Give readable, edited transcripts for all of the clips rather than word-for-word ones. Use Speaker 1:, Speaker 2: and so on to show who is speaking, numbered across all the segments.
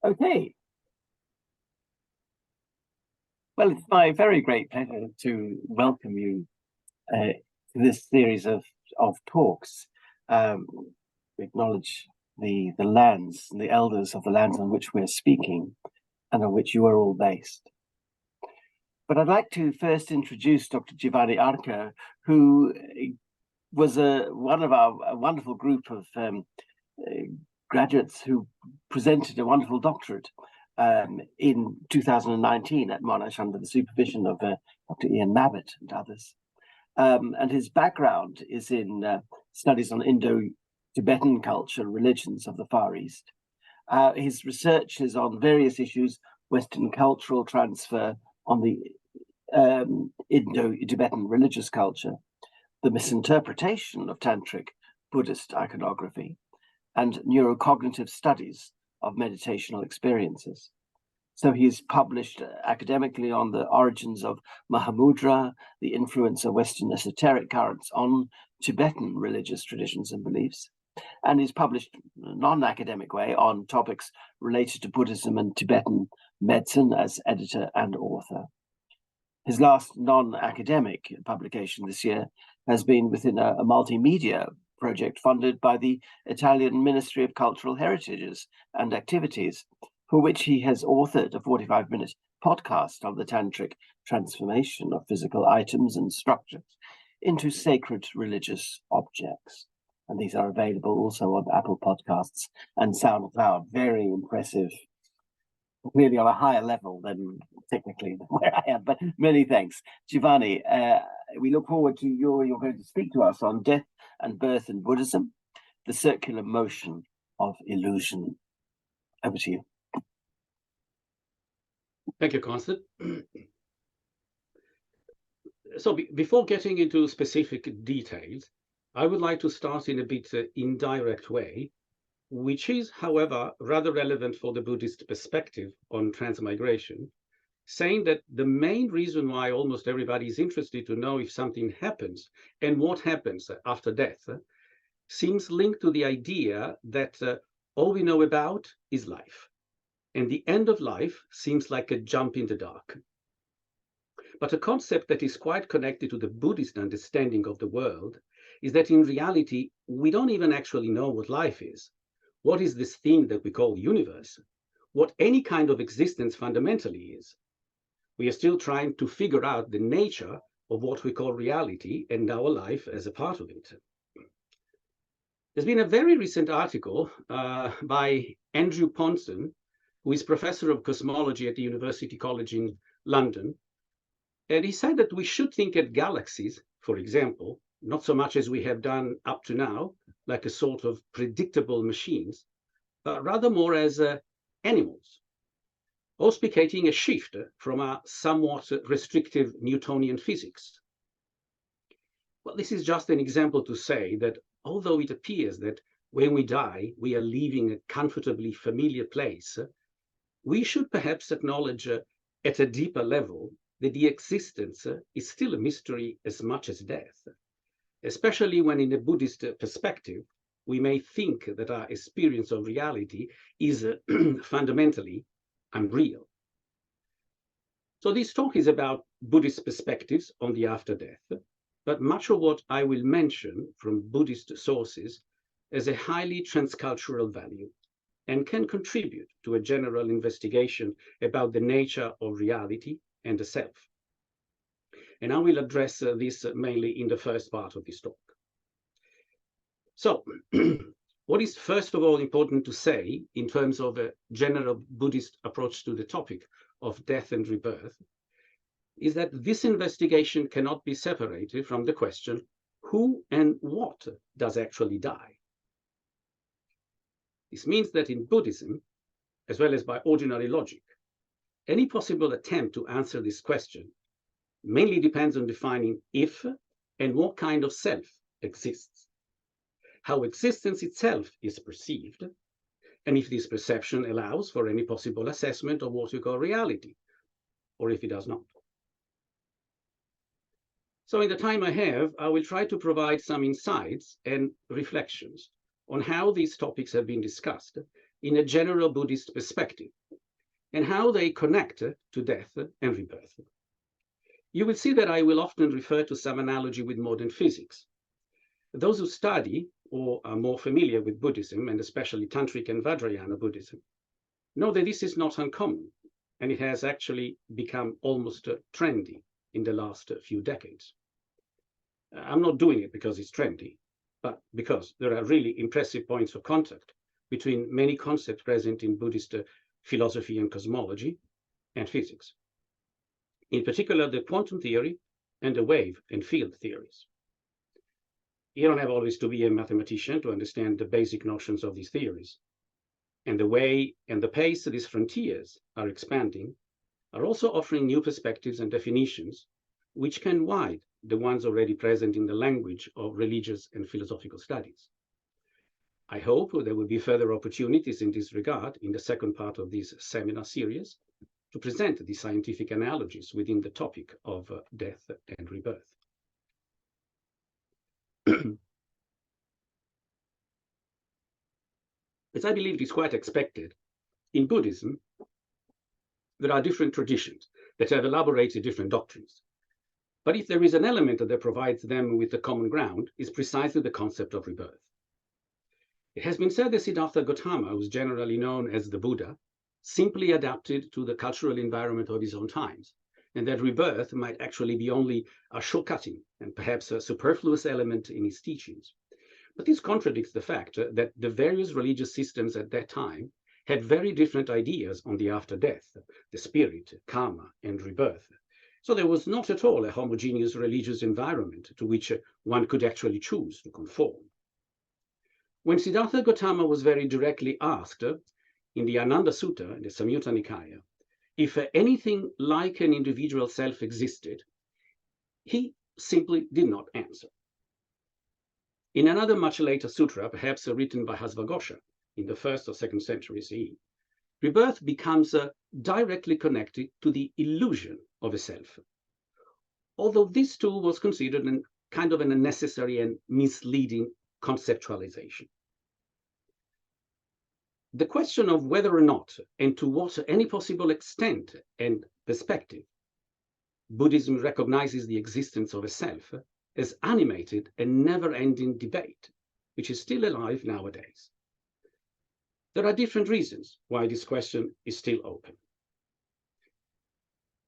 Speaker 1: Okay. Well, it's my very great pleasure to welcome you to this series of talks. We acknowledge the lands and the elders of the lands on which we're speaking and on which you are all based. But I'd like to first introduce Dr. Giovanni Arca, who was one of our wonderful group of graduates who presented a wonderful doctorate in 2019 at Monash under the supervision of Dr. Ian Mabbott and others. And his background is in studies on Indo-Tibetan culture, religions of the Far East. His research is on various issues, Western cultural transfer on the Indo-Tibetan religious culture, the misinterpretation of Tantric Buddhist iconography, and neurocognitive studies of meditational experiences. So he is published academically on the origins of Mahamudra, the influence of Western esoteric currents on Tibetan religious traditions and beliefs, and he's published in a non-academic way on topics related to Buddhism and Tibetan medicine as editor and author. His last non-academic publication this year has been within a multimedia project funded by the Italian Ministry of Cultural Heritages and Activities, for which he has authored a 45-minute podcast on the tantric transformation of physical items and structures into sacred religious objects. And these are available also on Apple Podcasts and SoundCloud. Very impressive, clearly on a higher level than technically where I am, but many thanks. Giovanni, we look forward to you're going to speak to us on death and birth in Buddhism, the circular motion of illusion. Over to you.
Speaker 2: Thank you, Constant. So before getting into specific details, I would like to start in a bit indirect way, which is, however, rather relevant for the Buddhist perspective on transmigration, saying that the main reason why almost everybody is interested to know if something happens and what happens after death seems linked to the idea that all we know about is life, and the end of life seems like a jump in the dark. But a concept that is quite connected to the Buddhist understanding of the world is that in reality, we don't even actually know what life is. What is this thing that we call universe? What any kind of existence fundamentally is? We are still trying to figure out the nature of what we call reality and our life as a part of it. There's been a very recent article by Andrew Ponson, who is professor of cosmology at the University College in London. And he said that we should think at galaxies, for example, not so much as we have done up to now, like a sort of predictable machines, but rather more as animals, auspicating a shift from a somewhat restrictive Newtonian physics. Well, this is just an example to say that although it appears that when we die, we are leaving a comfortably familiar place, we should perhaps acknowledge at a deeper level that the existence is still a mystery as much as death, especially when in a Buddhist perspective, we may think that our experience of reality is fundamentally unreal. So this talk is about Buddhist perspectives on the after death, but much of what I will mention from Buddhist sources has a highly transcultural value and can contribute to a general investigation about the nature of reality and the self. And I will address this mainly in the first part of this talk. So, what is first of all important to say in terms of a general Buddhist approach to the topic of death and rebirth is that this investigation cannot be separated from the question, who and what does actually die? This means that in Buddhism, as well as by ordinary logic, any possible attempt to answer this question mainly depends on defining if and what kind of self exists, how existence itself is perceived, and if this perception allows for any possible assessment of what we call reality, or if it does not. So in the time I have, I will try to provide some insights and reflections on how these topics have been discussed in a general Buddhist perspective, and how they connect to death and rebirth. You will see that I will often refer to some analogy with modern physics. Those who study or are more familiar with Buddhism, and especially Tantric and Vajrayana Buddhism, know that this is not uncommon, and it has actually become almost trendy in the last few decades. I'm not doing it because it's trendy, but because there are really impressive points of contact between many concepts present in Buddhist philosophy and cosmology and physics. In particular, the quantum theory and the wave and field theories. You don't have always to be a mathematician to understand the basic notions of these theories. And the way and the pace these frontiers are expanding are also offering new perspectives and definitions which can widen the ones already present in the language of religious and philosophical studies. I hope there will be further opportunities in this regard in the second part of this seminar series to present the scientific analogies within the topic of death and rebirth. As I believe it is quite expected, in Buddhism, there are different traditions that have elaborated different doctrines. But if there is an element that provides them with the common ground, is precisely the concept of rebirth. It has been said that Siddhartha Gautama, who is generally known as the Buddha, simply adapted to the cultural environment of his own times, and that rebirth might actually be only a shortcutting and perhaps a superfluous element in his teachings. But this contradicts the fact that the various religious systems at that time had very different ideas on the after death, the spirit, karma, and rebirth. So there was not at all a homogeneous religious environment to which one could actually choose to conform. When Siddhartha Gautama was very directly asked in the Ananda Sutta, in the Samyutta Nikaya, if anything like an individual self existed, he simply did not answer. In another much later sutra, perhaps written by Hasvagosha in the 1st or 2nd century CE, rebirth becomes directly connected to the illusion of a self, although this too was considered kind of an unnecessary and misleading conceptualization. The question of whether or not, and to what any possible extent and perspective, Buddhism recognizes the existence of a self has animated a never-ending debate, which is still alive nowadays. There are different reasons why this question is still open.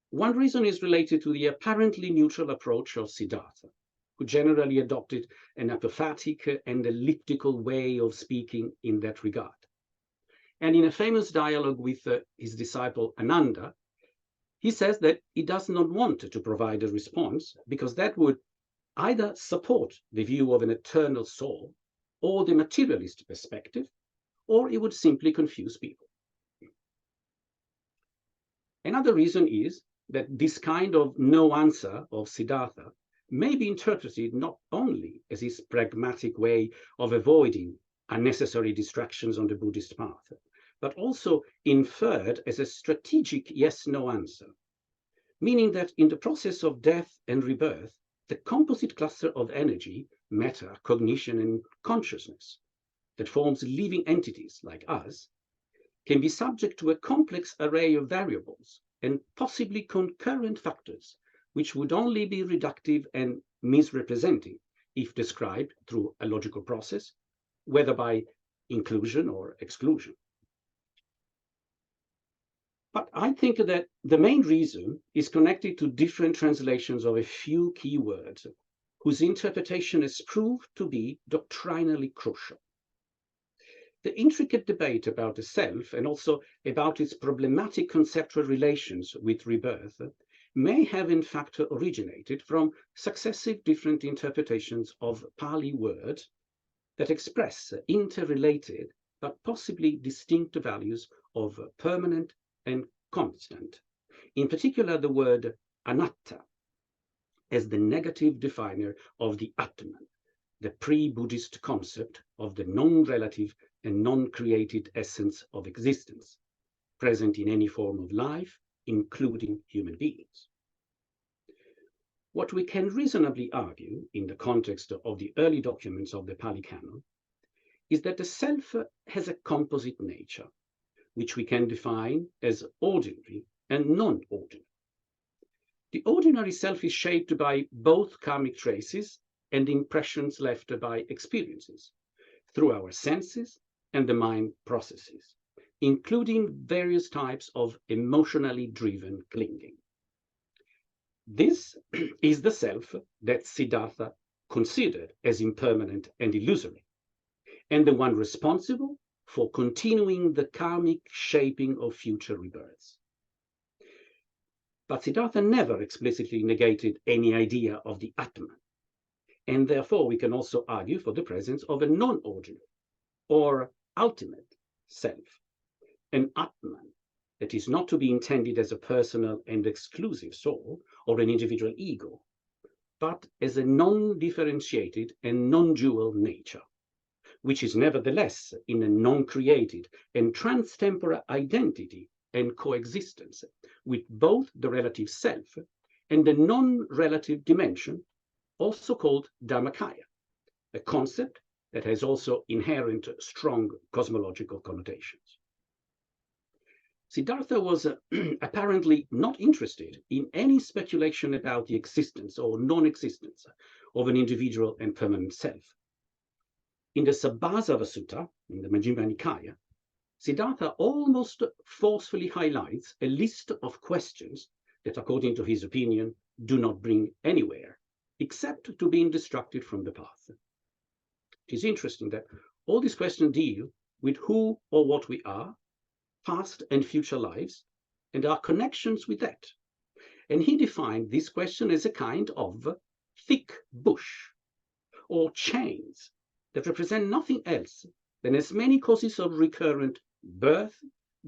Speaker 2: One reason is related to the apparently neutral approach of Siddhartha, who generally adopted an apophatic and elliptical way of speaking in that regard. And in a famous dialogue with his disciple Ananda, he says that he does not want to provide a response because that would either support the view of an eternal soul or the materialist perspective, or it would simply confuse people. Another reason is that this kind of no answer of Siddhartha may be interpreted not only as his pragmatic way of avoiding unnecessary distractions on the Buddhist path, but also inferred as a strategic yes-no answer, meaning that in the process of death and rebirth, the composite cluster of energy, matter, cognition, and consciousness that forms living entities like us can be subject to a complex array of variables and possibly concurrent factors, which would only be reductive and misrepresenting if described through a logical process, whether by inclusion or exclusion. But I think that the main reason is connected to different translations of a few key words whose interpretation has proved to be doctrinally crucial. The intricate debate about the self and also about its problematic conceptual relations with rebirth may have in fact originated from successive different interpretations of Pali words that express interrelated but possibly distinct values of permanent and constant, in particular the word anatta as the negative definer of the Atman, the pre-Buddhist concept of the non-relative and non-created essence of existence, present in any form of life, including human beings. What we can reasonably argue in the context of the early documents of the Pali Canon is that the self has a composite nature, which we can define as ordinary and non-ordinary. The ordinary self is shaped by both karmic traces and impressions left by experiences through our senses and the mind processes, including various types of emotionally driven clinging. This is the self that Siddhartha considered as impermanent and illusory, and the one responsible for continuing the karmic shaping of future rebirths. But Siddhartha never explicitly negated any idea of the Atman, and therefore we can also argue for the presence of a non-ordinary or ultimate self, an Atman that is not to be intended as a personal and exclusive soul or an individual ego, but as a non-differentiated and non-dual nature, which is nevertheless in a non-created and trans-temporal identity and coexistence with both the relative self and the non-relative dimension, also called Dharmakaya, a concept that has also inherent strong cosmological connotations. Siddhartha was apparently not interested in any speculation about the existence or non-existence of an individual and permanent self. In the Sabbasava Sutta, in the Majjhima Nikaya, Siddhartha almost forcefully highlights a list of questions that, according to his opinion, do not bring anywhere, except to being distracted from the path. It is interesting that all these questions deal with who or what we are, past and future lives, and our connections with that. And he defined this question as a kind of thick bush, or chains, that represent nothing else than as many causes of recurrent birth,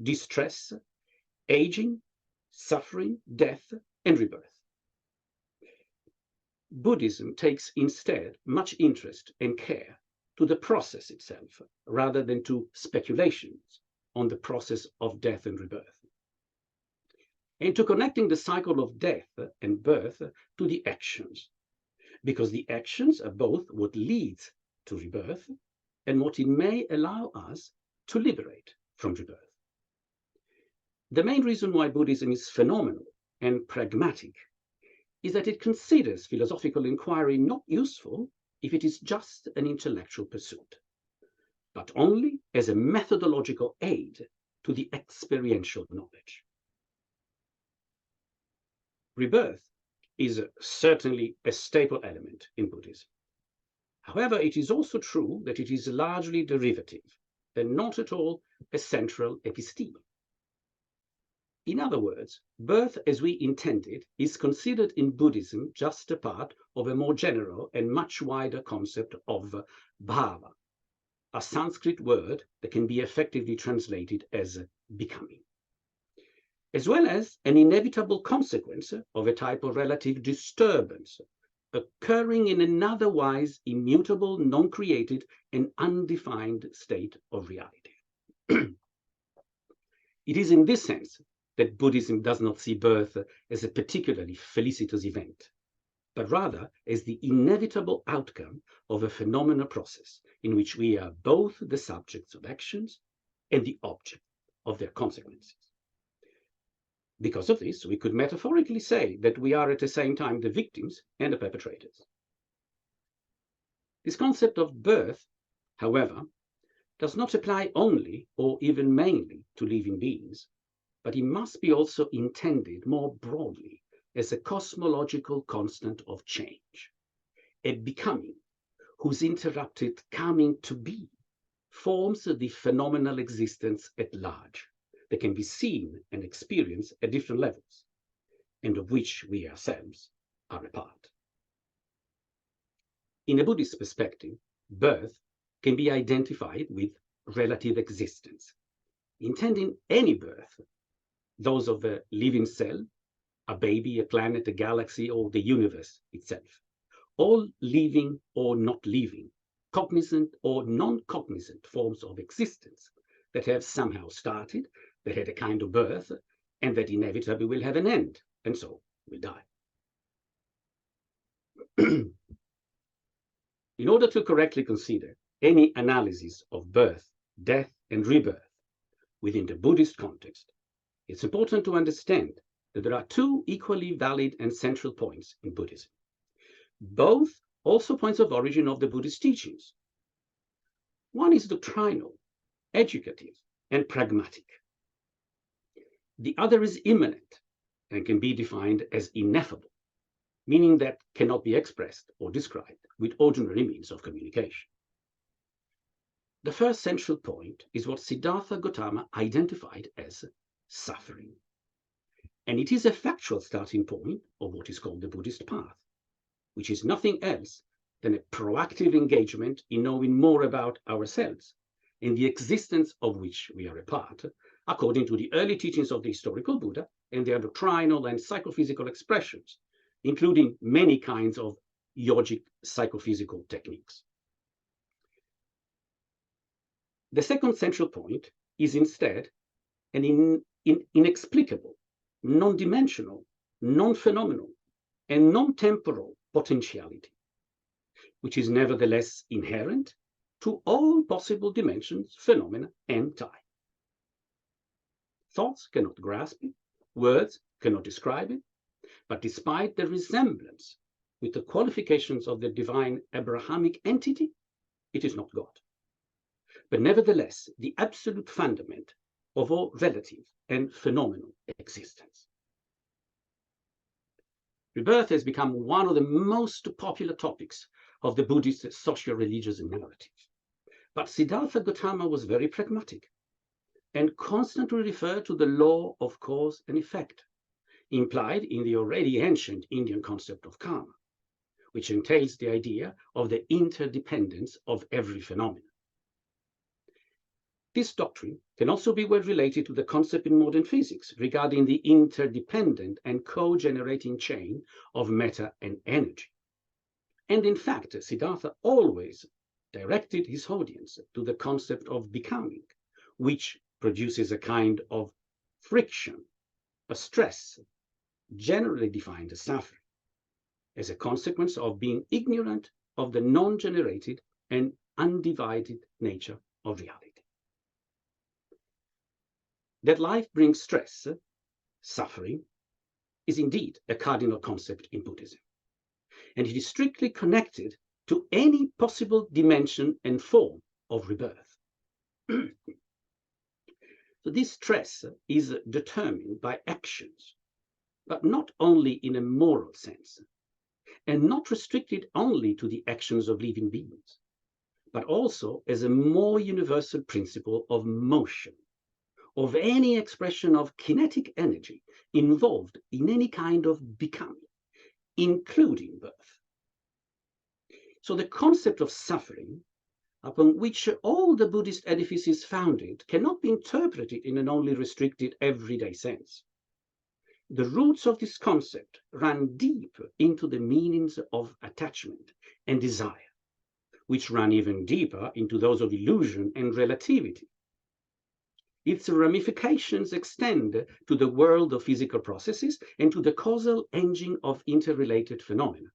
Speaker 2: distress, aging, suffering, death, and rebirth. Buddhism takes instead much interest and care to the process itself, rather than to speculations on the process of death and rebirth, and to connecting the cycle of death and birth to the actions, because the actions are both what leads to rebirth and what it may allow us to liberate from rebirth. The main reason why Buddhism is phenomenal and pragmatic is that it considers philosophical inquiry not useful if it is just an intellectual pursuit, but only as a methodological aid to the experiential knowledge. Rebirth is certainly a staple element in Buddhism. However, it is also true that it is largely derivative and not at all a central episteme. In other words, birth as we intended is considered in Buddhism just a part of a more general and much wider concept of bhava, a Sanskrit word that can be effectively translated as becoming, as well as an inevitable consequence of a type of relative disturbance occurring in an otherwise immutable, non-created, and undefined state of reality. It is in this sense that Buddhism does not see birth as a particularly felicitous event, but rather as the inevitable outcome of a phenomenal process in which we are both the subjects of actions and the object of their consequences. Because of this, we could metaphorically say that we are at the same time the victims and the perpetrators. This concept of birth, however, does not apply only or even mainly to living beings, but it must be also intended more broadly as a cosmological constant of change, a becoming whose interrupted coming to be forms the phenomenal existence at large that can be seen and experienced at different levels, and of which we ourselves are a part. In a Buddhist perspective, birth can be identified with relative existence, intending any birth, those of a living cell, a baby, a planet, a galaxy, or the universe itself, all living or not living, cognizant or non-cognizant forms of existence that have somehow started, that had a kind of birth, and that inevitably will have an end, and so will die. In order to correctly consider any analysis of birth, death, and rebirth within the Buddhist context, it's important to understand that there are two equally valid and central points in Buddhism, both also points of origin of the Buddhist teachings. One is doctrinal, educative, and pragmatic. The other is immanent and can be defined as ineffable, meaning that cannot be expressed or described with ordinary means of communication. The first central point is what Siddhartha Gautama identified as suffering. And it is a factual starting point of what is called the Buddhist path, which is nothing else than a proactive engagement in knowing more about ourselves and the existence of which we are a part, according to the early teachings of the historical Buddha and their doctrinal and psychophysical expressions, including many kinds of yogic psychophysical techniques. The second central point is instead an inexplicable, non-dimensional, non-phenomenal, and non-temporal potentiality, which is nevertheless inherent to all possible dimensions, phenomena, and time. Thoughts cannot grasp it, words cannot describe it, but despite the resemblance with the qualifications of the divine Abrahamic entity, it is not God, but nevertheless the absolute fundament of all relative and phenomenal existence. Rebirth has become one of the most popular topics of the Buddhist socio-religious narrative. But Siddhartha Gautama was very pragmatic and constantly referred to the law of cause and effect, implied in the already ancient Indian concept of karma, which entails the idea of the interdependence of every phenomenon. This doctrine can also be well related to the concept in modern physics regarding the interdependent and co-generating chain of matter and energy. And in fact, Siddhartha always directed his audience to the concept of becoming, which produces a kind of friction, a stress, generally defined as suffering, as a consequence of being ignorant of the non-generated and undivided nature of reality. That life brings stress, suffering, is indeed a cardinal concept in Buddhism, and it is strictly connected to any possible dimension and form of rebirth. So this stress is determined by actions, but not only in a moral sense, and not restricted only to the actions of living beings, but also as a more universal principle of motion, of any expression of kinetic energy involved in any kind of becoming, including birth. So the concept of suffering, upon which all the Buddhist edifice is founded, cannot be interpreted in an only restricted everyday sense. The roots of this concept run deep into the meanings of attachment and desire, which run even deeper into those of illusion and relativity. Its ramifications extend to the world of physical processes and to the causal engine of interrelated phenomena,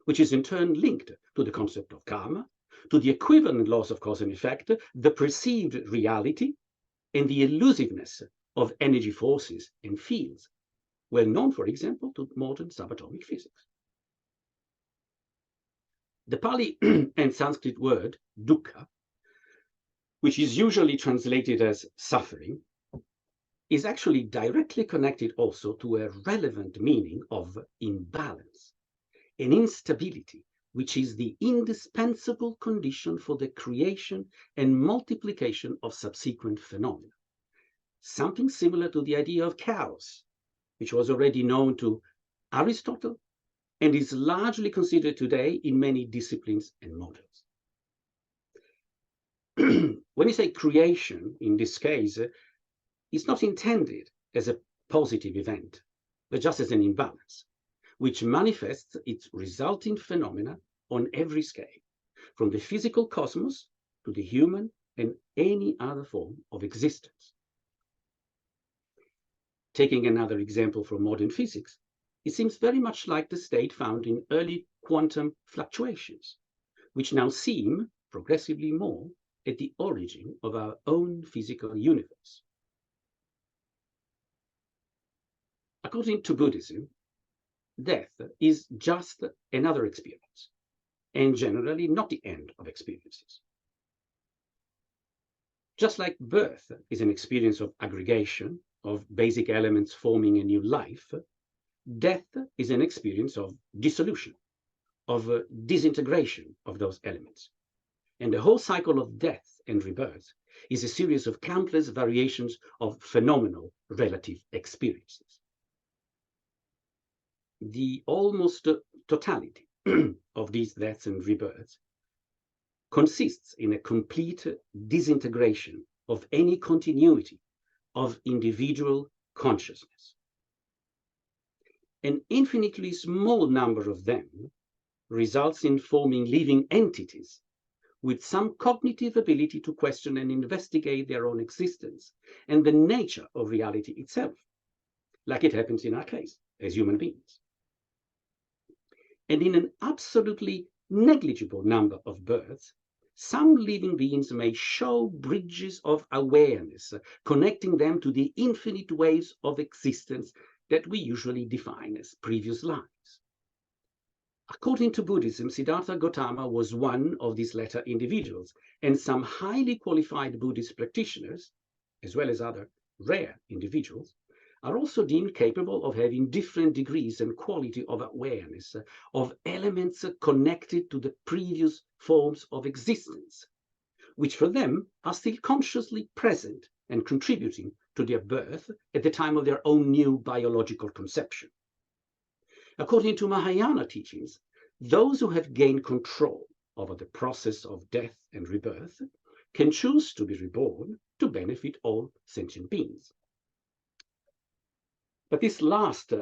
Speaker 2: which is in turn linked to the concept of karma, to the equivalent laws of cause and effect, the perceived reality, and the elusiveness of energy forces and fields, well known, for example, to modern subatomic physics. The Pali and Sanskrit word dukkha, which is usually translated as suffering, is actually directly connected also to a relevant meaning of imbalance, an instability, which is the indispensable condition for the creation and multiplication of subsequent phenomena. Something similar to the idea of chaos, which was already known to Aristotle and is largely considered today in many disciplines and models. When you say creation, in this case, it's not intended as a positive event, but just as an imbalance, which manifests its resulting phenomena on every scale, from the physical cosmos to the human and any other form of existence. Taking another example from modern physics, it seems very much like the state found in early quantum fluctuations, which now seem progressively more at the origin of our own physical universe. According to Buddhism, death is just another experience, and generally not the end of experiences. Just like birth is an experience of aggregation of basic elements forming a new life, death is an experience of dissolution, of disintegration of those elements. And the whole cycle of death and rebirth is a series of countless variations of phenomenal relative experiences. The almost totality of these deaths and rebirths consists in a complete disintegration of any continuity of individual consciousness. An infinitely small number of them results in forming living entities with some cognitive ability to question and investigate their own existence and the nature of reality itself, like it happens in our case as human beings. And in an absolutely negligible number of births, some living beings may show bridges of awareness, connecting them to the infinite waves of existence that we usually define as previous lives. According to Buddhism, Siddhartha Gautama was one of these latter individuals, and some highly qualified Buddhist practitioners, as well as other rare individuals, are also deemed capable of having different degrees and quality of awareness of elements connected to the previous forms of existence, which for them are still consciously present and contributing to their birth at the time of their own new biological conception. According to Mahayana teachings, those who have gained control over the process of death and rebirth can choose to be reborn to benefit all sentient beings. But this last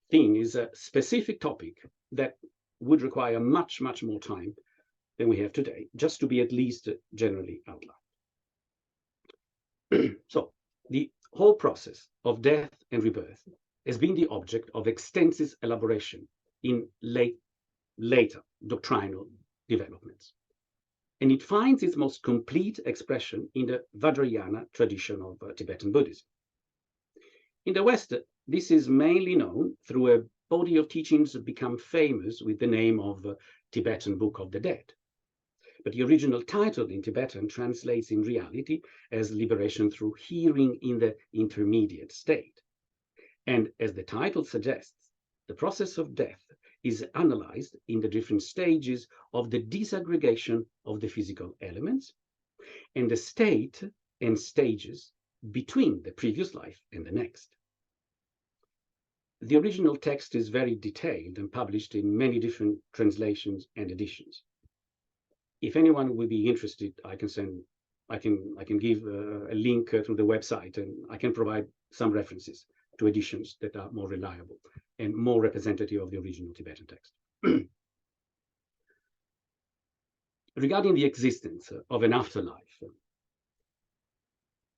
Speaker 2: thing is a specific topic that would require much, much more time than we have today, just to be at least generally outlined. So, the whole process of death and rebirth has been the object of extensive elaboration in later doctrinal developments. And it finds its most complete expression in the Vajrayana tradition of Tibetan Buddhism. In the West, this is mainly known through a body of teachings that become famous with the name of Tibetan Book of the Dead. But the original title in Tibetan translates in reality as Liberation Through Hearing in the Intermediate State. And as the title suggests, the process of death is analyzed in the different stages of the disaggregation of the physical elements and the state and stages between the previous life and the next. The original text is very detailed and published in many different translations and editions. If anyone would be interested, I can give a link to the website, and I can provide some references to editions that are more reliable and more representative of the original Tibetan text. Regarding the existence of an afterlife,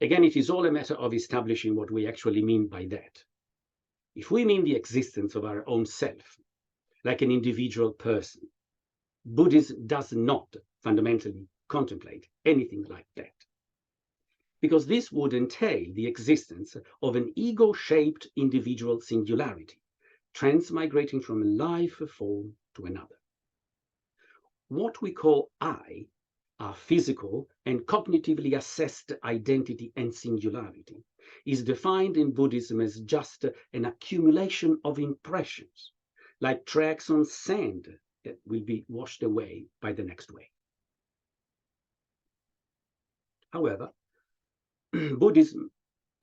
Speaker 2: again, it is all a matter of establishing what we actually mean by that. If we mean the existence of our own self, like an individual person, Buddhism does not fundamentally contemplate anything like that, because this would entail the existence of an ego-shaped individual singularity, transmigrating from a life form to another. What we call I, our physical and cognitively assessed identity and singularity, is defined in Buddhism as just an accumulation of impressions, like tracks on sand that will be washed away by the next wave. However, Buddhism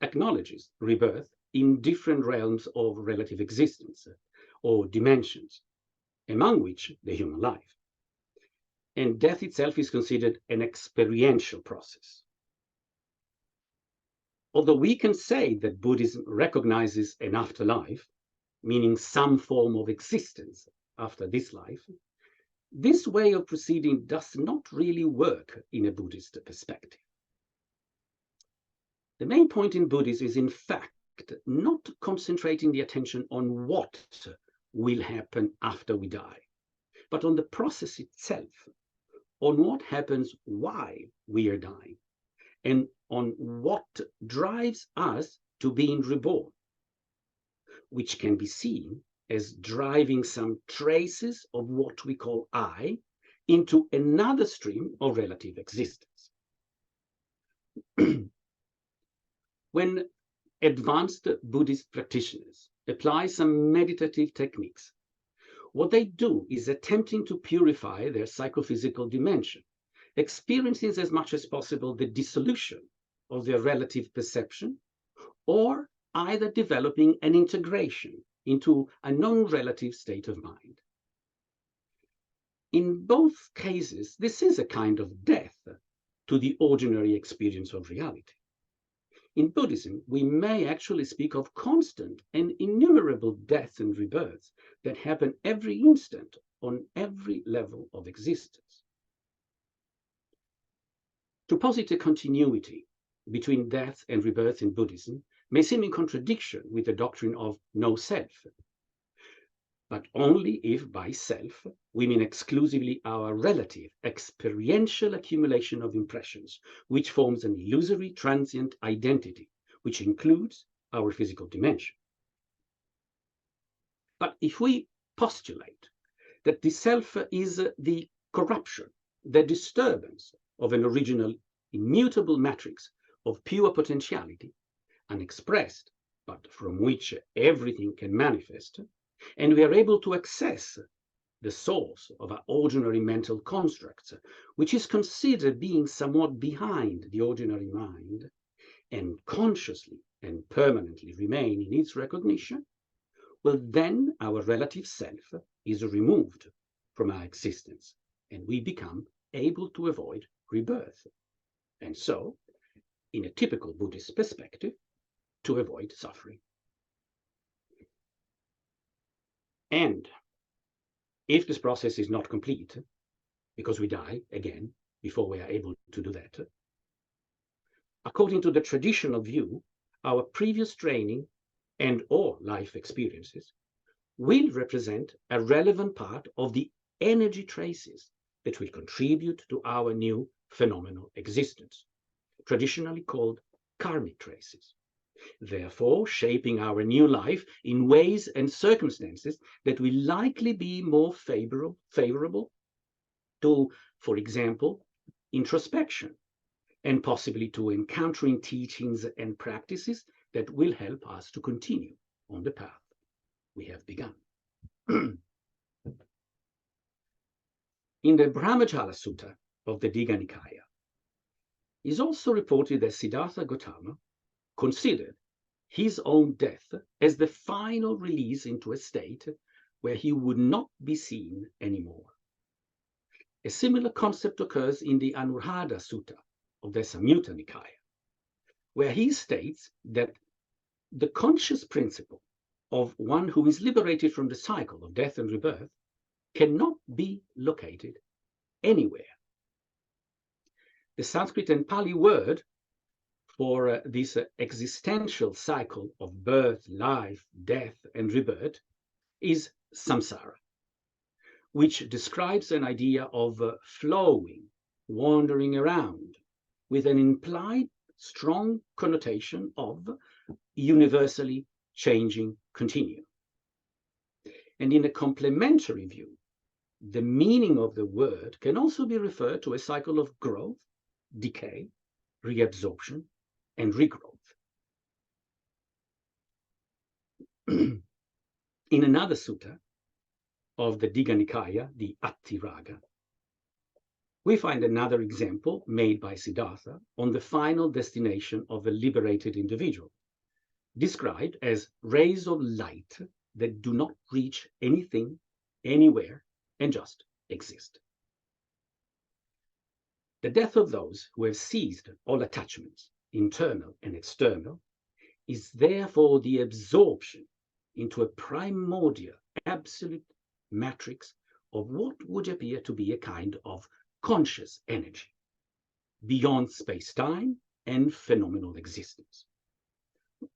Speaker 2: acknowledges rebirth in different realms of relative existence or dimensions, among which the human life. And death itself is considered an experiential process. Although we can say that Buddhism recognizes an afterlife, meaning some form of existence after this life, this way of proceeding does not really work in a Buddhist perspective. The main point in Buddhism is, in fact, not concentrating the attention on what will happen after we die, but on the process itself on what happens while we are dying, and on what drives us to being reborn, which can be seen as driving some traces of what we call I into another stream of relative existence. When advanced Buddhist practitioners apply some meditative techniques, what they do is attempting to purify their psychophysical dimension, experiencing as much as possible the dissolution of their relative perception, or either developing an integration into a non-relative state of mind. In both cases, this is a kind of death to the ordinary experience of reality. In Buddhism, we may actually speak of constant and innumerable deaths and rebirths that happen every instant on every level of existence. To posit a continuity between death and rebirth in Buddhism may seem in contradiction with the doctrine of no self, but only if by self we mean exclusively our relative experiential accumulation of impressions, which forms an illusory transient identity, which includes our physical dimension. But if we postulate that the self is the corruption, the disturbance of an original immutable matrix of pure potentiality, unexpressed, but from which everything can manifest, and we are able to access the source of our ordinary mental constructs, which is considered being somewhat behind the ordinary mind, and consciously and permanently remain in its recognition, well, then our relative self is removed from our existence, and we become able to avoid rebirth. And so, in a typical Buddhist perspective, to avoid suffering. And if this process is not complete, because we die again before we are able to do that, according to the traditional view, our previous training and or life experiences will represent a relevant part of the energy traces that will contribute to our new phenomenal existence, traditionally called karmic traces, therefore shaping our new life in ways and circumstances that will likely be more favorable to, for example, introspection, and possibly to encountering teachings and practices that will help us to continue on the path we have begun. In the Brahmajala Sutta of the Digha Nikaya, it is also reported that Siddhartha Gautama considered his own death as the final release into a state where he would not be seen anymore. A similar concept occurs in the Anuradha Sutta of the Samyutta Nikaya, where he states that the conscious principle of one who is liberated from the cycle of death and rebirth cannot be located anywhere. The Sanskrit and Pali word for this existential cycle of birth, life, death, and rebirth is samsara, which describes an idea of flowing, wandering around, with an implied strong connotation of universally changing continuum. And in a complementary view, the meaning of the word can also be referred to a cycle of growth, decay, reabsorption, and regrowth. In another sutta of the Digha Nikaya, the Attiraga, we find another example made by Siddhartha on the final destination of a liberated individual, described as rays of light that do not reach anything, anywhere, and just exist. The death of those who have ceased all attachments, internal and external, is therefore the absorption into a primordial, absolute matrix of what would appear to be a kind of conscious energy, beyond space-time and phenomenal existence.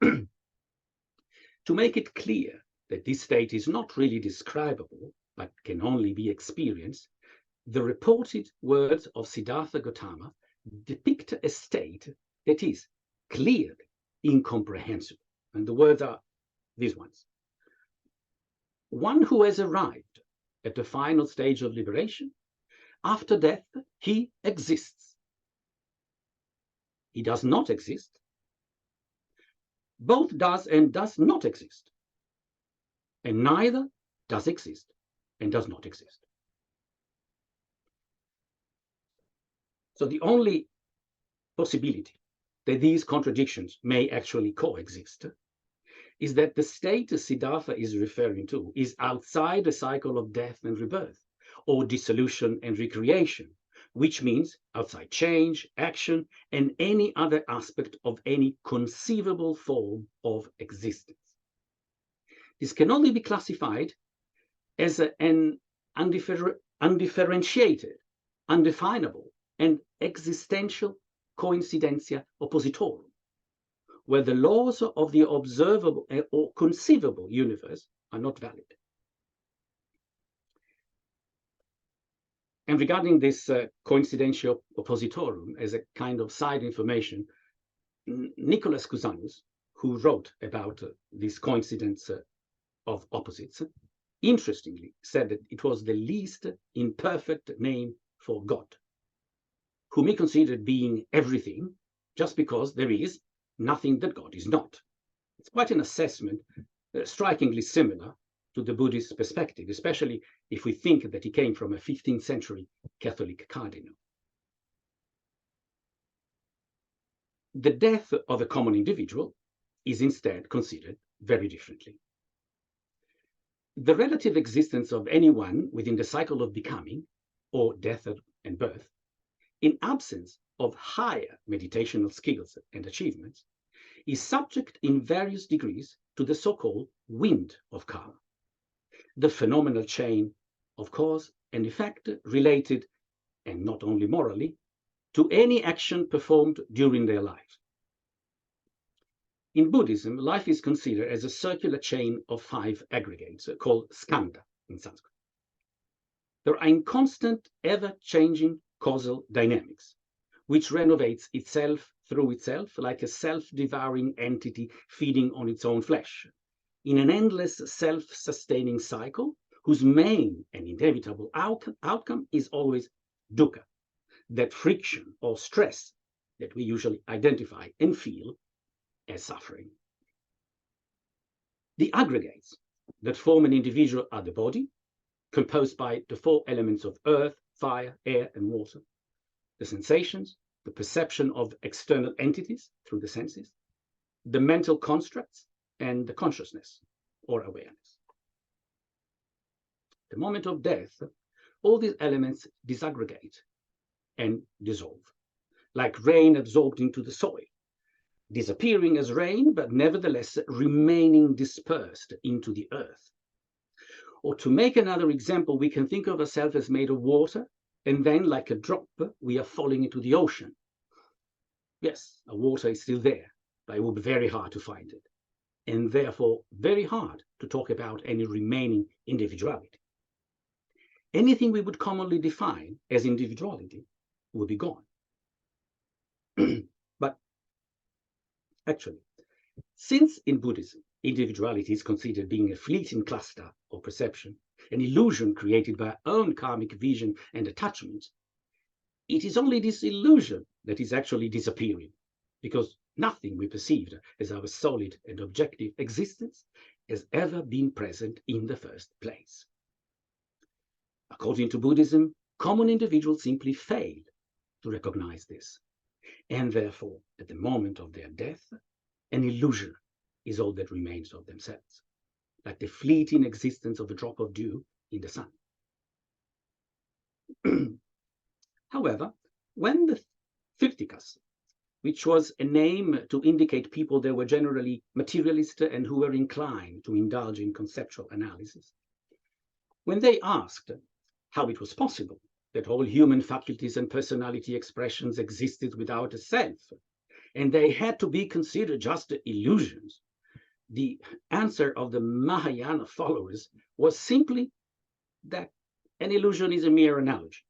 Speaker 2: To make it clear that this state is not really describable, but can only be experienced, the reported words of Siddhartha Gautama depict a state that is clearly incomprehensible. And the words are these ones. One who has arrived at the final stage of liberation, after death, he exists. He does not exist. Both does and does not exist. And neither does exist and does not exist. So the only possibility that these contradictions may actually coexist is that the state Siddhartha is referring to is outside the cycle of death and rebirth, or dissolution and recreation, which means outside change, action, and any other aspect of any conceivable form of existence. This can only be classified as an undifferentiated, undefinable, and existential coincidentia oppositorum, where the laws of the observable or conceivable universe are not valid. And regarding this coincidentia oppositorum, as a kind of side information, Nicholas Cusanus, who wrote about this coincidence of opposites, interestingly said that it was the least imperfect name for God, whom he considered being everything just because there is nothing that God is not. It's quite an assessment, strikingly similar to the Buddhist perspective, especially if we think that he came from a 15th century Catholic cardinal. The death of a common individual is instead considered very differently. The relative existence of anyone within the cycle of becoming, or death and birth, in absence of higher meditational skills and achievements, is subject in various degrees to the so-called wind of karma, the phenomenal chain of cause and effect related, and not only morally, to any action performed during their life. In Buddhism, life is considered as a circular chain of 5 aggregates called skandha in Sanskrit. There are in constant, ever-changing causal dynamics, which renovates itself through itself like a self-devouring entity feeding on its own flesh, in an endless self-sustaining cycle whose main and inevitable outcome is always dukkha, that friction or stress that we usually identify and feel as suffering. The aggregates that form an individual are the body, composed by the 4 elements of earth, fire, air, and water, the sensations, the perception of external entities through the senses, the mental constructs, and the consciousness or awareness. At the moment of death, all these elements disaggregate and dissolve, like rain absorbed into the soil, disappearing as rain, but nevertheless remaining dispersed into the earth. Or to make another example, we can think of ourselves as made of water, and then, like a drop, we are falling into the ocean. Yes, our water is still there, but it will be very hard to find it, and therefore very hard to talk about any remaining individuality. Anything we would commonly define as individuality will be gone. But actually, since in Buddhism, individuality is considered being a fleeting cluster or perception, an illusion created by our own karmic vision and attachment, it is only this illusion that is actually disappearing, because nothing we perceived as our solid and objective existence has ever been present in the first place. According to Buddhism, common individuals simply fail to recognize this, and therefore, at the moment of their death, an illusion is all that remains of themselves, like the fleeting existence of a drop of dew in the sun. However, when the Philtikas, which was a name to indicate people that were generally materialist and who were inclined to indulge in conceptual analysis, when they asked how it was possible that all human faculties and personality expressions existed without a self, and they had to be considered just illusions, the answer of the Mahayana followers was simply that an illusion is a mere analogy,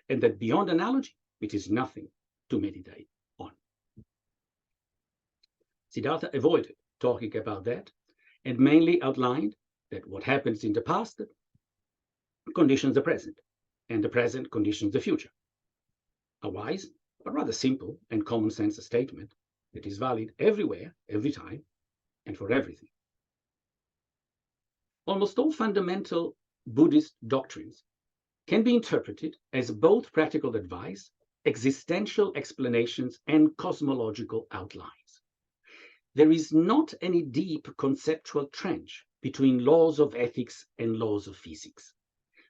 Speaker 2: and that beyond analogy, it is nothing to meditate on. Siddhartha avoided talking about that and mainly outlined that what happens in the past conditions the present, and the present conditions the future. A wise, but rather simple and common sense statement that is valid everywhere, every time, and for everything. Almost all fundamental Buddhist doctrines can be interpreted as both practical advice, existential explanations, and cosmological outlines. There is not any deep conceptual trench between laws of ethics and laws of physics,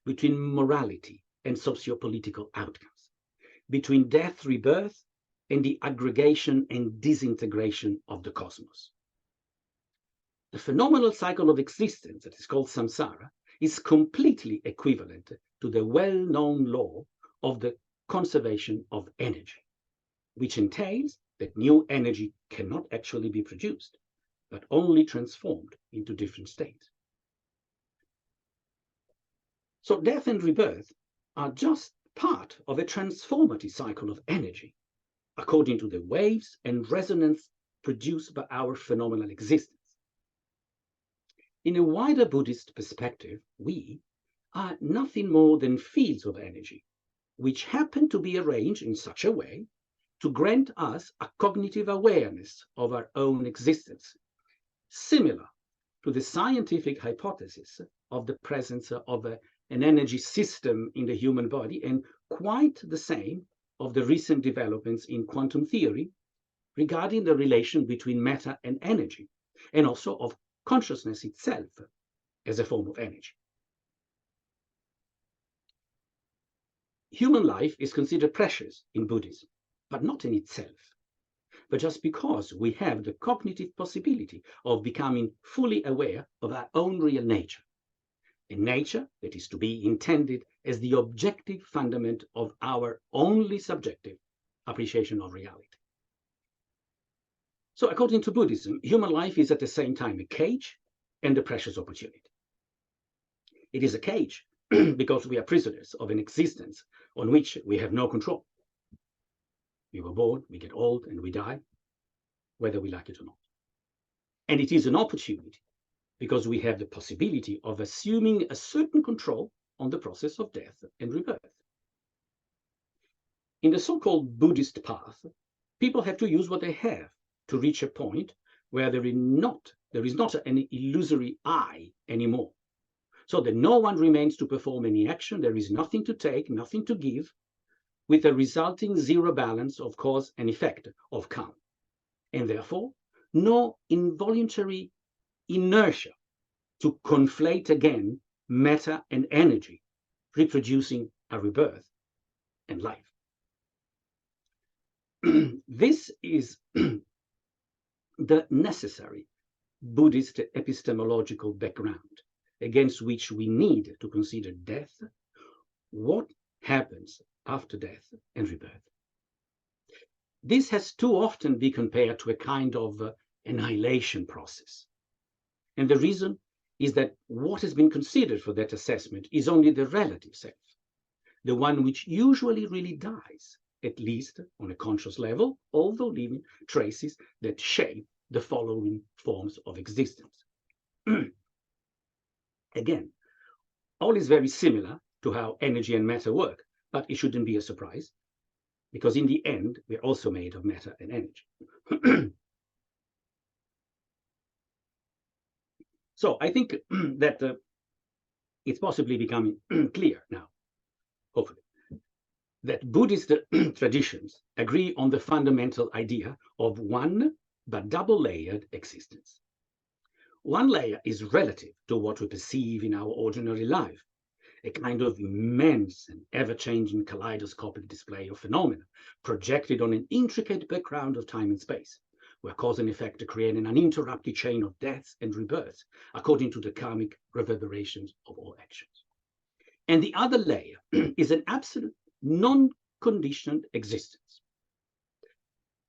Speaker 2: between morality and sociopolitical outcomes, between death, rebirth, and the aggregation and disintegration of the cosmos. The phenomenal cycle of existence that is called samsara is completely equivalent to the well-known law of the conservation of energy, which entails that new energy cannot actually be produced, but only transformed into different states. So death and rebirth are just part of a transformative cycle of energy, according to the waves and resonance produced by our phenomenal existence. In a wider Buddhist perspective, we are nothing more than fields of energy, which happen to be arranged in such a way to grant us a cognitive awareness of our own existence, similar to the scientific hypothesis of the presence of an energy system in the human body, and quite the same of the recent developments in quantum theory regarding the relation between matter and energy, and also of consciousness itself as a form of energy. Human life is considered precious in Buddhism, but not in itself, but just because we have the cognitive possibility of becoming fully aware of our own real nature, a nature that is to be intended as the objective fundament of our only subjective appreciation of reality. So according to Buddhism, human life is at the same time a cage and a precious opportunity. It is a cage because we are prisoners of an existence on which we have no control. We were born, we get old, and we die, whether we like it or not. And it is an opportunity because we have the possibility of assuming a certain control on the process of death and rebirth. In the so-called Buddhist path, people have to use what they have to reach a point where there is not an illusory I anymore, so that no one remains to perform any action. There is nothing to take, nothing to give, with a resulting zero balance of cause and effect of karma, and therefore no involuntary inertia to conflate again matter and energy, reproducing a rebirth and life. This is the necessary Buddhist epistemological background against which we need to consider death, what happens after death and rebirth. This has too often been compared to a kind of annihilation process. And the reason is that what has been considered for that assessment is only the relative self, the one which usually really dies, at least on a conscious level, although leaving traces that shape the following forms of existence. Again, all is very similar to how energy and matter work, but it shouldn't be a surprise, because in the end, we're also made of matter and energy. So I think that it's possibly becoming clear now, hopefully, that Buddhist traditions agree on the fundamental idea of one but double-layered existence. One layer is relative to what we perceive in our ordinary life, a kind of immense and ever-changing kaleidoscopic display of phenomena projected on an intricate background of time and space, where cause and effect create an uninterrupted chain of deaths and rebirths according to the karmic reverberations of all actions. And the other layer is an absolute non-conditioned existence.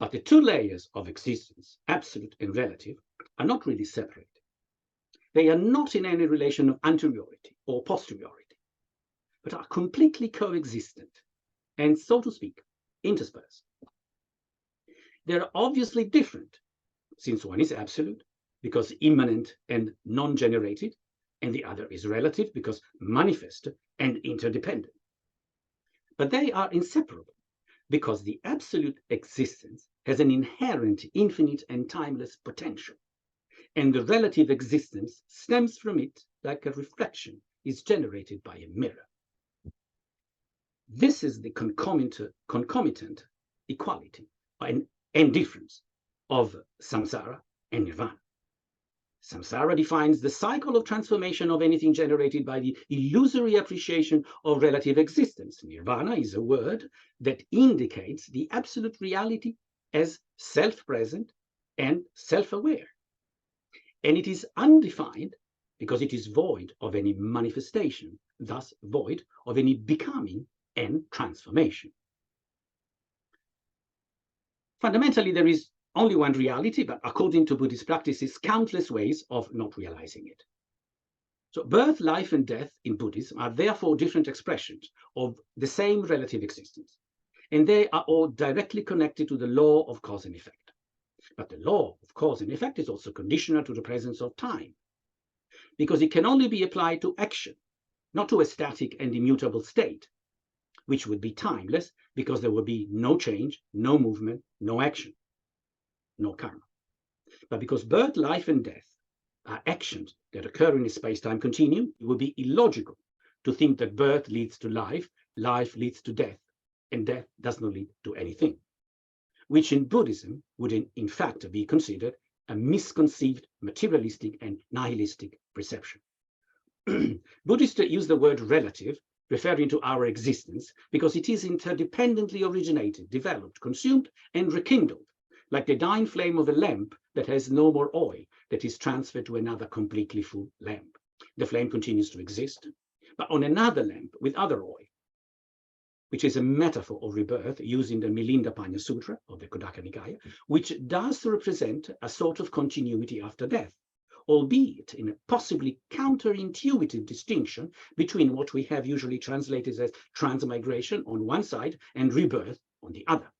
Speaker 2: But the two layers of existence, absolute and relative, are not really separate. They are not in any relation of anteriority or posteriority, but are completely coexistent, and, so to speak, interspersed. They're obviously different, since one is absolute, because immanent and non-generated, and the other is relative, because manifest and interdependent. But they are inseparable, because the absolute existence has an inherent, infinite, and timeless potential, and the relative existence stems from it like a reflection is generated by a mirror. This is the concomitant equality and difference of samsara and nirvana. Samsara defines the cycle of transformation of anything generated by the illusory appreciation of relative existence. Nirvana is a word that indicates the absolute reality as self-present and self-aware. And it is undefined because it is void of any manifestation, thus void of any becoming and transformation. Fundamentally, there is only one reality, but according to Buddhist practices, countless ways of not realizing it. So birth, life, and death in Buddhism are therefore different expressions of the same relative existence, and they are all directly connected to the law of cause and effect. But the law of cause and effect is also conditional to the presence of time, because it can only be applied to action, not to a static and immutable state, which would be timeless because there would be no change, no movement, no action, no karma. But because birth, life, and death are actions that occur in a space-time continuum, it would be illogical to think that birth leads to life, life leads to death, and death does not lead to anything, which in Buddhism would in fact be considered a misconceived, materialistic, and nihilistic perception. Buddhists use the word relative, referring to our existence, because it is interdependently originated, developed, consumed, and rekindled, like the dying flame of a lamp that has no more oil, that is transferred to another completely full lamp. The flame continues to exist, but on another lamp with other oil, which is a metaphor of rebirth used in the Milinda Panya Sutra of the Khuddaka Nikaya, which does represent a sort of continuity after death, albeit in a possibly counterintuitive distinction between what we have usually translated as transmigration on one side and rebirth on the other.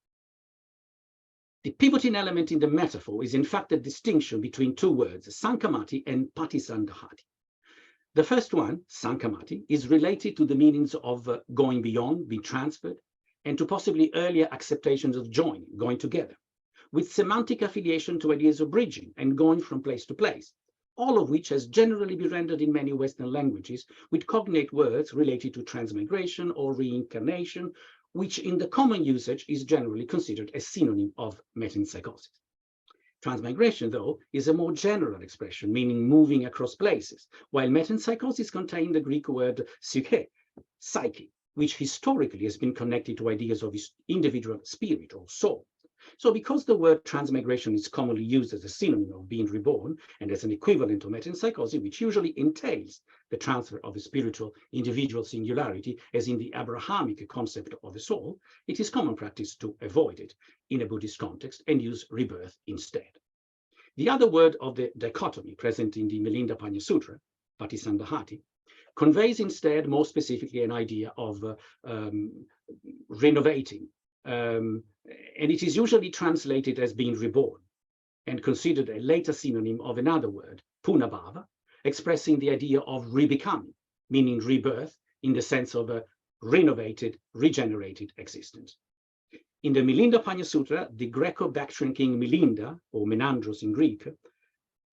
Speaker 2: The pivoting element in the metaphor is in fact a distinction between two words, sankamati and patisandhati. The first one, sankamati, is related to the meanings of going beyond, being transferred, and to possibly earlier acceptations of joining, going together, with semantic affiliation to ideas of bridging and going from place to place, all of which has generally been rendered in many Western languages with cognate words related to transmigration or reincarnation, which in the common usage is generally considered a synonym of metempsychosis. Transmigration, though, is a more general expression, meaning moving across places, while metempsychosis contains the Greek word psyche, psyche, which historically has been connected to ideas of individual spirit or soul. So because the word transmigration is commonly used as a synonym of being reborn and as an equivalent to metempsychosis, which usually entails the transfer of a spiritual individual singularity, as in the Abrahamic concept of the soul, it is common practice to avoid it in a Buddhist context and use rebirth instead. The other word of the dichotomy present in the Milinda Panya Sutra, patisandhati, conveys instead more specifically an idea of renovating, and it is usually translated as being reborn and considered a later synonym of another word, punabhava, expressing the idea of rebecoming, meaning rebirth in the sense of a renovated, regenerated existence. In the Milinda Panya Sutra, the Greco-Bactrian king Milinda, or Menandros in Greek,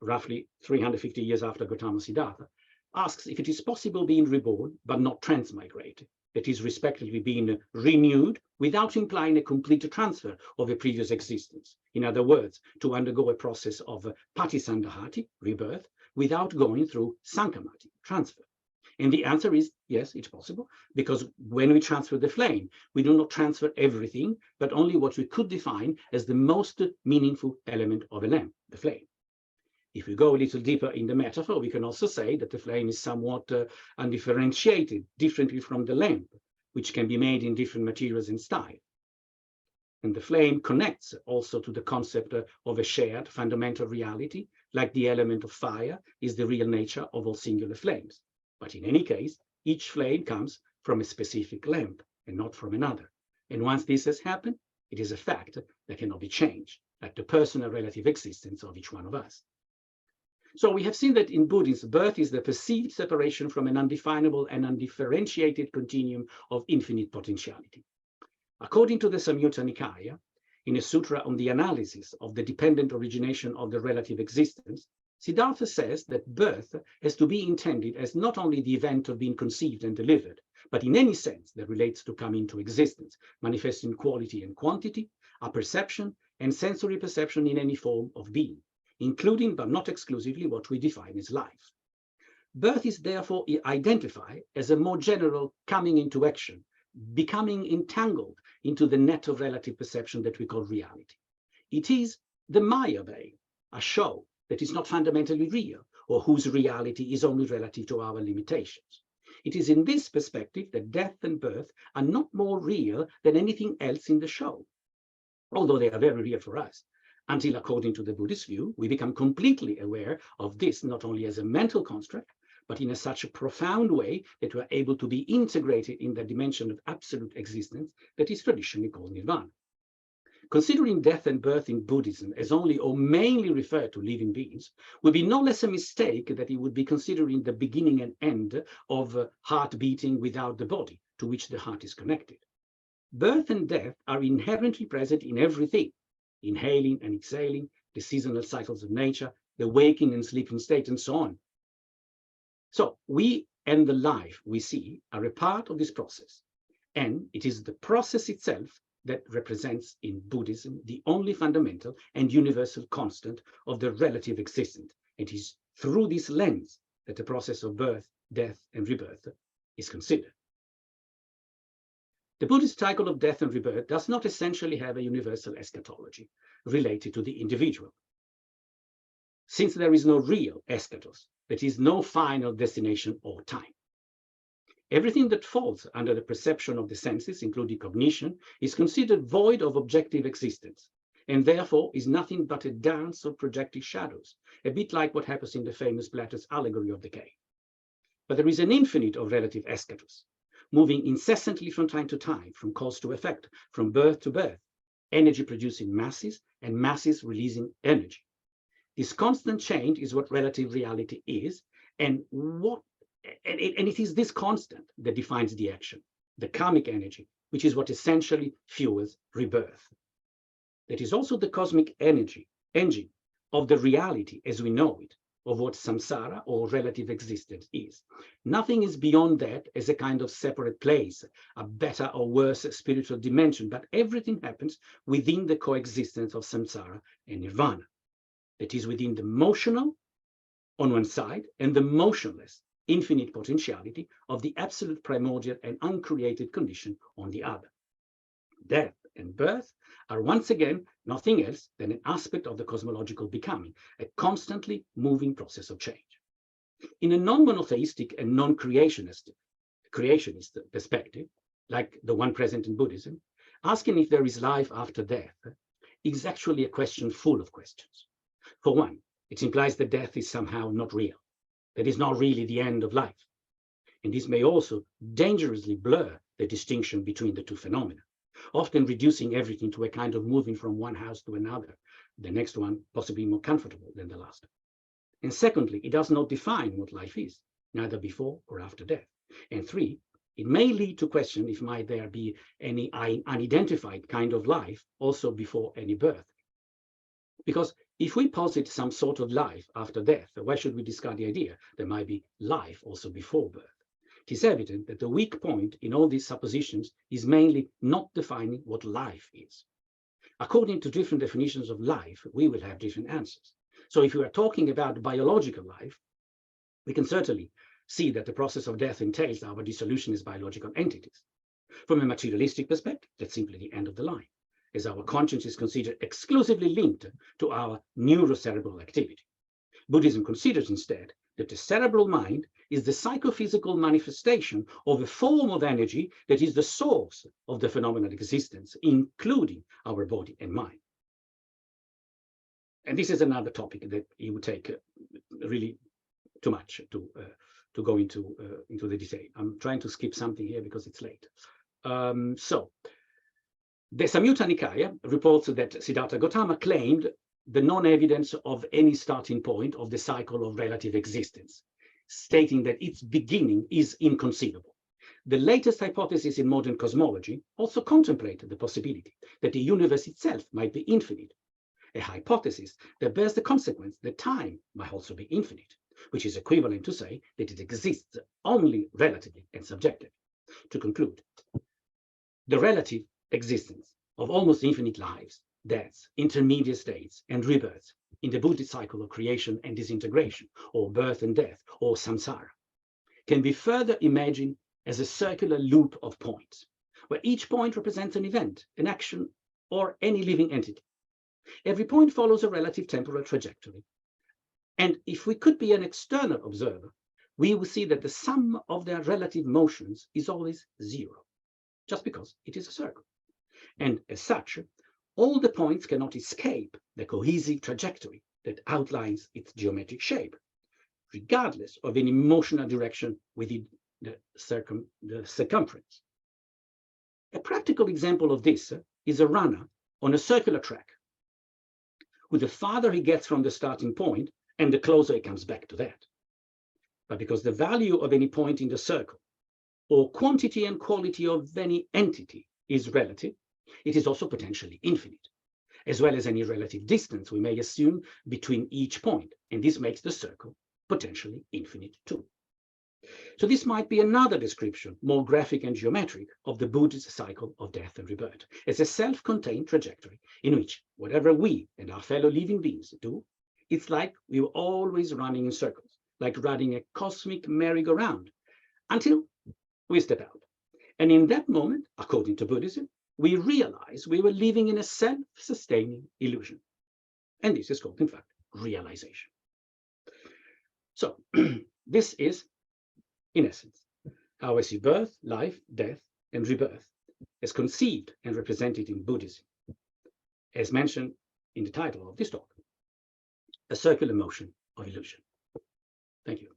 Speaker 2: roughly 350 years after Gautama Siddhartha, asks if it is possible being reborn but not transmigrated, that is respectively being renewed without implying a complete transfer of a previous existence. In other words, to undergo a process of patisandhati, rebirth, without going through sankamati, transfer. And the answer is yes, it's possible, because when we transfer the flame, we do not transfer everything, but only what we could define as the most meaningful element of a lamp, the flame. If we go a little deeper in the metaphor, we can also say that the flame is somewhat undifferentiated, differently from the lamp, which can be made in different materials and style. And the flame connects also to the concept of a shared fundamental reality, like the element of fire is the real nature of all singular flames. But in any case, each flame comes from a specific lamp and not from another. And once this has happened, it is a fact that cannot be changed, like the personal relative existence of each one of us. So we have seen that in Buddhism, birth is the perceived separation from an undefinable and undifferentiated continuum of infinite potentiality. According to the Samyutta Nikaya, in a sutra on the analysis of the dependent origination of the relative existence, Siddhartha says that birth has to be intended as not only the event of being conceived and delivered, but in any sense that relates to come into existence, manifesting quality and quantity, a perception and sensory perception in any form of being, including but not exclusively what we define as life. Birth is therefore identified as a more general coming into action, becoming entangled into the net of relative perception that we call reality. It is the Maya veil, a show that is not fundamentally real, or whose reality is only relative to our limitations. It is in this perspective that death and birth are not more real than anything else in the show, although they are very real for us, until, according to the Buddhist view, we become completely aware of this not only as a mental construct, but in such a profound way that we are able to be integrated in the dimension of absolute existence that is traditionally called nirvana. Considering death and birth in Buddhism as only or mainly referred to living beings would be no less a mistake that it would be considering the beginning and end of heart beating without the body to which the heart is connected. Birth and death are inherently present in everything, inhaling and exhaling, the seasonal cycles of nature, the waking and sleeping state, and so on. So we and the life we see are a part of this process, and it is the process itself that represents in Buddhism the only fundamental and universal constant of the relative existence. It is through this lens that the process of birth, death, and rebirth is considered. The Buddhist cycle of death and rebirth does not essentially have a universal eschatology related to the individual. Since there is no real eschatos, that is, no final destination or time. Everything that falls under the perception of the senses, including cognition, is considered void of objective existence, and therefore is nothing but a dance of projected shadows, a bit like what happens in the famous Platter's allegory of the cave. But there is an infinite of relative eschatos, moving incessantly from time to time, from cause to effect, from birth to birth, energy producing masses and masses releasing energy. This constant change is what relative reality is, and it is this constant that defines the action, the karmic energy, which is what essentially fuels rebirth. That is also the cosmic energy, engine of the reality as we know it, of what samsara or relative existence is. Nothing is beyond that as a kind of separate place, a better or worse spiritual dimension, but everything happens within the coexistence of samsara and nirvana. That is within the motional on one side and the motionless infinite potentiality of the absolute primordial and uncreated condition on the other. Death and birth are once again nothing else than an aspect of the cosmological becoming, a constantly moving process of change. In a non-monotheistic and non-creationist perspective, like the one present in Buddhism, asking if there is life after death is actually a question full of questions. For one, it implies that death is somehow not real, that is not really the end of life. And this may also dangerously blur the distinction between the two phenomena, often reducing everything to a kind of moving from one house to another, the next one possibly more comfortable than the last. And secondly, it does not define what life is, neither before or after death. And three, it may lead to question if might there be any unidentified kind of life also before any birth. Because if we posit some sort of life after death, why should we discard the idea there might be life also before birth? It is evident that the weak point in all these suppositions is mainly not defining what life is. According to different definitions of life, we will have different answers. So if we are talking about biological life, we can certainly see that the process of death entails our dissolution as biological entities. From a materialistic perspective, that's simply the end of the line, as our conscience is considered exclusively linked to our neurocerebral activity. Buddhism considers instead that the cerebral mind is the psychophysical manifestation of a form of energy that is the source of the phenomenal existence, including our body and mind. And this is another topic that it would take really too much to go into the detail. I'm trying to skip something here because it's late. So The Samyutta Nikaya reports that Siddhartha Gautama claimed the non-evidence of any starting point of the cycle of relative existence, stating that its beginning is inconceivable. The latest hypothesis in modern cosmology also contemplated the possibility that the universe itself might be infinite, a hypothesis that bears the consequence that time might also be infinite, which is equivalent to say that it exists only relatively and subjectively. To conclude, the relative existence of almost infinite lives, deaths, intermediate states, and rebirths in the Buddhist cycle of creation and disintegration, or birth and death, or samsara, can be further imagined as a circular loop of points, where each point represents an event, an action, or any living entity. Every point follows a relative temporal trajectory. And if we could be an external observer, we will see that the sum of their relative motions is always zero, just because it is a circle. And as such, all the points cannot escape the cohesive trajectory that outlines its geometric shape, regardless of any motional direction within the circumference. A practical example of this is a runner on a circular track, who the farther he gets from the starting point, and the closer he comes back to that. But because the value of any point in the circle, or quantity and quality of any entity, is relative, it is also potentially infinite, as well as any relative distance we may assume between each point, and this makes the circle potentially infinite too. So this might be another description, more graphic and geometric, of the Buddhist cycle of death and rebirth, as a self-contained trajectory in which whatever we and our fellow living beings do, it's like we were always running in circles, like riding a cosmic merry-go-round, until we step out. And in that moment, according to Buddhism, we realize we were living in a self-sustaining illusion. And this is called, in fact, realization. So this is, in essence, how I see birth, life, death, and rebirth as conceived and represented in Buddhism, as mentioned in the title of this talk, a circular motion of illusion. Thank you.